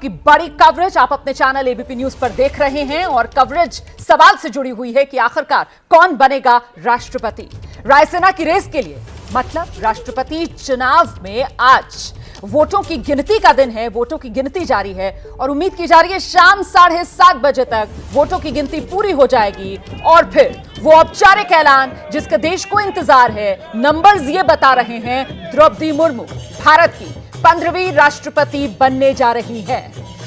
की बड़ी कवरेज आप अपने चैनल एबीपी न्यूज पर देख रहे हैं और कवरेज सवाल से जुड़ी हुई है कि आखिरकार कौन बनेगा राष्ट्रपति। रायसेना की रेस के लिए मतलब राष्ट्रपति चुनाव में आज वोटों की गिनती का दिन है, वोटों की गिनती जारी है और उम्मीद की जा रही है शाम 7:30 बजे तक वोटों की गिनती पूरी हो जाएगी और फिर वो औपचारिक ऐलान जिसका देश को इंतजार है। नंबर्स ये बता रहे हैं द्रौपदी मुर्मू भारत की 15वीं राष्ट्रपति बनने जा रही है।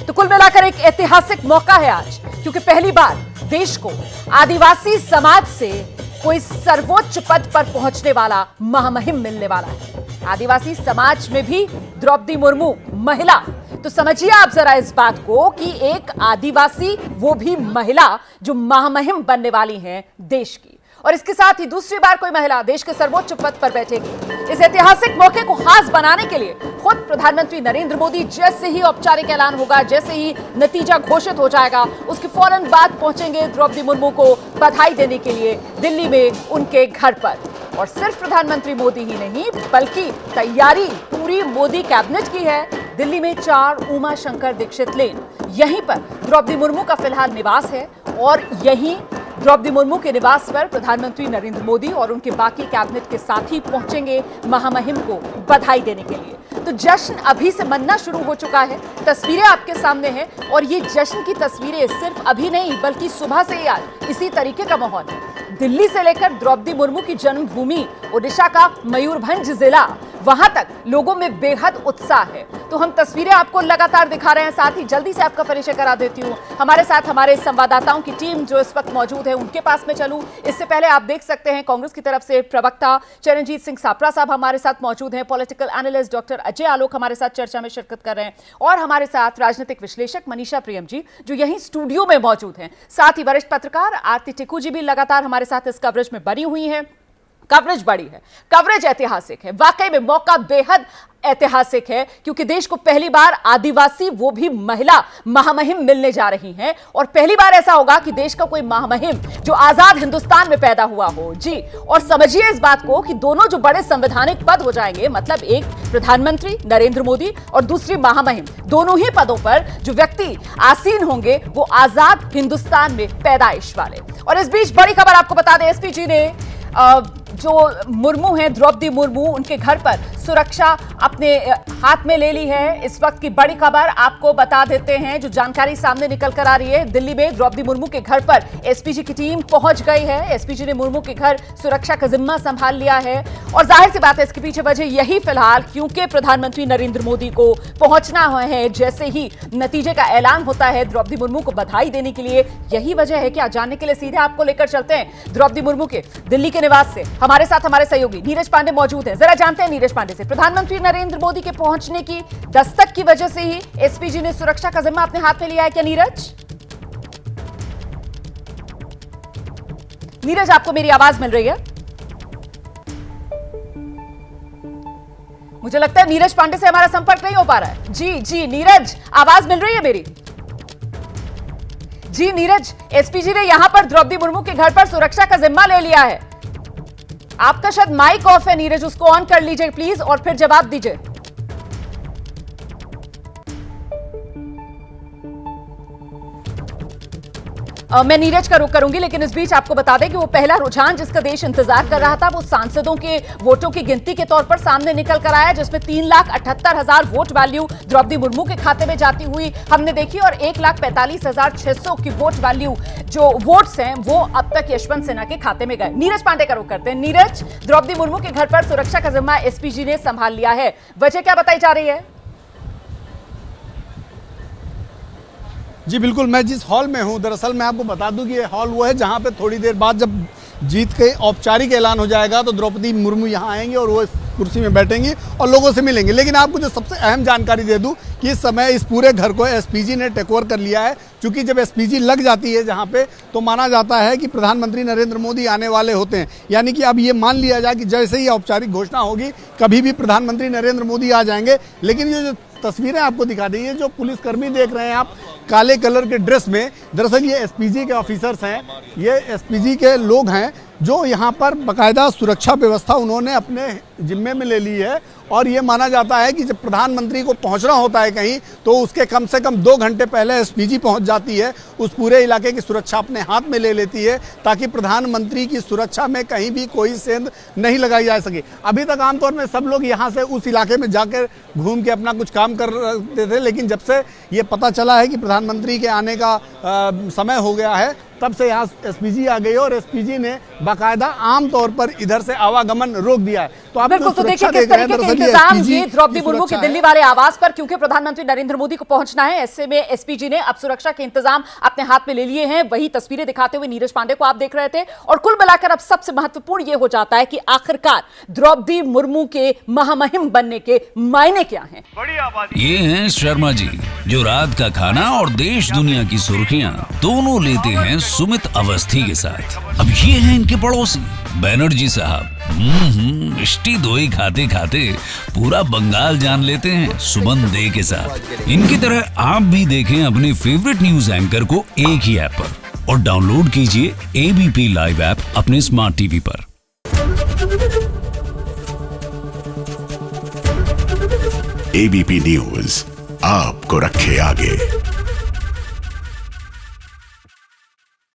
तो कुल मिलाकर एक ऐतिहासिक मौका है आज, क्योंकि पहली बार देश को आदिवासी समाज से कोई सर्वोच्च पद पर पहुंचने वाला महामहिम मिलने वाला है। आदिवासी समाज में भी द्रौपदी मुर्मू महिला, तो समझिए आप जरा इस बात को कि एक आदिवासी वो भी महिला जो महामहिम बनने वाली हैं देश की, और इसके साथ ही दूसरी बार कोई महिला देश के सर्वोच्च पद पर बैठेगी। इस ऐतिहासिक मौके को खास बनाने के लिए खुद प्रधानमंत्री नरेंद्र मोदी जैसे ही औपचारिक ऐलान होगा, जैसे ही नतीजा घोषित हो जाएगा, उसके फौरन बाद पहुंचेंगे द्रौपदी मुर्मू को बधाई देने के लिए दिल्ली में उनके घर पर। और सिर्फ प्रधानमंत्री मोदी ही नहीं बल्कि तैयारी पूरी मोदी कैबिनेट की है। दिल्ली में 4 उमा शंकर दीक्षित लेन, यहीं पर द्रौपदी मुर्मू का फिलहाल निवास है और यहीं द्रौपदी मुर्मू के निवास पर प्रधानमंत्री नरेंद्र मोदी और उनके बाकी कैबिनेट के साथी पहुंचेंगे महामहिम को बधाई देने के लिए। तो जश्न अभी से मनना शुरू हो चुका है, तस्वीरें आपके सामने हैं और ये जश्न की तस्वीरें सिर्फ अभी नहीं बल्कि सुबह से ही आज इसी तरीके का माहौल है। दिल्ली से लेकर द्रौपदी मुर्मू की जन्मभूमि ओडिशा का मयूरभंज जिला, वहां तक लोगों में बेहद उत्साह है। तो हम तस्वीरें आपको लगातार दिखा रहे हैं, साथ ही जल्दी से आपका परिचय करा देती हूं। हमारे साथ हमारे संवाददाताओं की टीम जो इस वक्त मौजूद है उनके पास में चलूं। इससे पहले आप देख सकते हैं कांग्रेस की तरफ से प्रवक्ता चरणजीत सिंह सापरा साहब हमारे साथ मौजूद हैं, political analyst doctor Ajay Alok हमारे साथ चर्चा में शिरकत कर रहे हैं और हमारे साथ राजनीतिक विश्लेषक मनीषा प्रियम जी जो यहीं स्टूडियो में मौजूद हैं। साथ ही वरिष्ठ पत्रकार आरती टिक्कू जी भी लगातार हमारे साथ इस कवरेज में बनी हुई हैं। कवरेज बड़ी है, कवरेज ऐतिहासिक है, वाकई में मौका बेहद ऐतिहासिक है क्योंकि देश को पहली बार आदिवासी वो भी महिला महामहिम मिलने जा रही हैं और पहली बार ऐसा होगा कि देश का कोई महामहिम जो आजाद हिंदुस्तान में पैदा हुआ हो। जी, और समझिए इस बात को कि दोनों जो बड़े संवैधानिक पद हो जाएंगे, मतलब एक प्रधानमंत्री नरेंद्र मोदी और दूसरी महामहिम, दोनों ही पदों पर जो व्यक्ति आसीन होंगे वो आजाद हिंदुस्तान में पैदाइश वाले। और इस बीच बड़ी खबर आपको बता दें, एसपीजी ने जो मुर्मू हैं द्रौपदी मुर्मू, उनके घर पर सुरक्षा अपने हाथ में ले ली है। इस वक्त की बड़ी खबर आपको बता देते हैं जो जानकारी सामने निकल कर आ रही है। दिल्ली में द्रौपदी मुर्मू के घर पर एसपीजी की टीम पहुंच गई है। एसपीजी ने मुर्मू के घर सुरक्षा का जिम्मा संभाल लिया है और जाहिर सी बात है इसके पीछे वजह यही फिलहाल क्योंकि प्रधानमंत्री नरेंद्र मोदी को पहुंचना है। जैसे ही नतीजे का ऐलान होता है द्रौपदी मुर्मू को बधाई देने के लिए, यही वजह है कि आज जानने के लिए सीधे आपको लेकर चलते हैं द्रौपदी मुर्मू के दिल्ली के निवास से। हमारे साथ हमारे सहयोगी नीरज पांडे मौजूद हैं। जरा जानते हैं नीरज पांडे से, प्रधानमंत्री नरेंद्र मोदी के पहुंचने की दस्तक की वजह से ही एसपीजी ने सुरक्षा का जिम्मा अपने हाथ में लिया है क्या नीरज? नीरज, आपको मेरी आवाज मिल रही है? मुझे लगता है नीरज पांडे से हमारा संपर्क नहीं हो पा रहा है। जी नीरज, आवाज मिल रही है मेरी? जी नीरज, एसपीजी ने यहां पर द्रौपदी मुर्मू के घर पर सुरक्षा का जिम्मा ले लिया है। आपका शायद माइक ऑफ है नीरज, उसको ऑन कर लीजिए प्लीज और फिर जवाब दीजिए। मैं नीरज का रुख करूंगी, लेकिन इस बीच आपको बता दें कि वो पहला रुझान जिसका देश इंतजार कर रहा था वो सांसदों के वोटों की गिनती के तौर पर सामने निकल कर आया, जिसमें 3,78,000 वोट वैल्यू द्रौपदी मुर्मू के खाते में जाती हुई हमने देखी और 1,45,600 की वोट वैल्यू जो वोट्स हैं वो अब तक यशवंत सिन्हा के खाते में गए। नीरज पांडे का रुख करते हैं। नीरज, द्रौपदी मुर्मू के घर पर सुरक्षा का जिम्मा एसपीजी ने संभाल लिया है, वजह क्या बताई जा रही है? जी बिल्कुल, मैं जिस हॉल में हूं, दरअसल मैं आपको बता दूं कि ये हॉल वो है जहां पे थोड़ी देर बाद जब जीत के औपचारिक ऐलान हो जाएगा तो द्रौपदी मुर्मू यहां आएंगे और वो इस कुर्सी में बैठेंगी और लोगों से मिलेंगे। लेकिन आपको जो सबसे अहम जानकारी दे दूं कि इस समय इस पूरे घर को एसपीजी ने टेक ओवर कर लिया है, क्योंकि जब एसपीजी लग जाती है जहां पे तो माना जाता है कि प्रधानमंत्री नरेंद्र मोदी आने वाले होते हैं। यानी कि अब ये मान लिया जाए कि जैसे ही औपचारिक घोषणा होगी कभी भी प्रधानमंत्री नरेंद्र मोदी आ जाएंगे। लेकिन ये जो तस्वीरें आपको दिखा दी है, जो पुलिसकर्मी देख रहे हैं आप काले कलर के ड्रेस में, दरअसल ये एसपीजी के ऑफिसर्स हैं, ये एसपीजी के लोग हैं जो यहाँ पर बाकायदा सुरक्षा व्यवस्था उन्होंने अपने जिम्मे में ले ली है। और ये माना जाता है कि जब प्रधानमंत्री को पहुंचना होता है कहीं तो उसके कम से कम 2 घंटे पहले एसपीजी पहुंच जाती है, उस पूरे इलाके की सुरक्षा अपने हाथ में ले लेती है ताकि प्रधानमंत्री की सुरक्षा में कहीं भी कोई सेंध नहीं लगाई जा सके। अभी तक आमतौर में सब लोग यहाँ से उस इलाके में जाकर घूम के अपना कुछ काम करते थे, लेकिन जब से ये पता चला है कि प्रधानमंत्री के आने का समय हो गया है तब से यहाँ एसपीजी आ गई और एसपीजी ने बाकायदा आम तौर पर इधर से आवागमन रोक दिया है। तो आप बिल्कुल, तो देखिए किस तरीके के इंतजाम ये द्रौपदी मुर्मू के दिल्ली वाले आवास पर, क्योंकि प्रधानमंत्री नरेंद्र मोदी को पहुंचना है, ऐसे में एसपीजी ने अब सुरक्षा के इंतजाम अपने हाथ में ले लिए हैं। वही तस्वीरें दिखाते हुए नीरज पांडे को आप देख रहे थे। और कुल मिलाकर अब सबसे महत्वपूर्ण ये हो जाता है कि आखिरकार द्रौपदी मुर्मू के महामहिम बनने के मायने क्या हैं। ये हैं शर्मा जी, जो रात का खाना और देश दुनिया की सुर्खियां दोनों लेते हैं सुमित अवस्थी के साथ। अब ये हैं इनके पड़ोसी बनर्जी साहब। मिष्टी दोई खाते खाते पूरा बंगाल जान लेते हैं सुमन दे के साथ। इनकी तरह आप भी देखें अपने फेवरेट न्यूज एंकर को एक ही ऐप पर और डाउनलोड कीजिए एबीपी लाइव ऐप अपने स्मार्ट टीवी पर। एबीपी न्यूज आपको रखे आगे।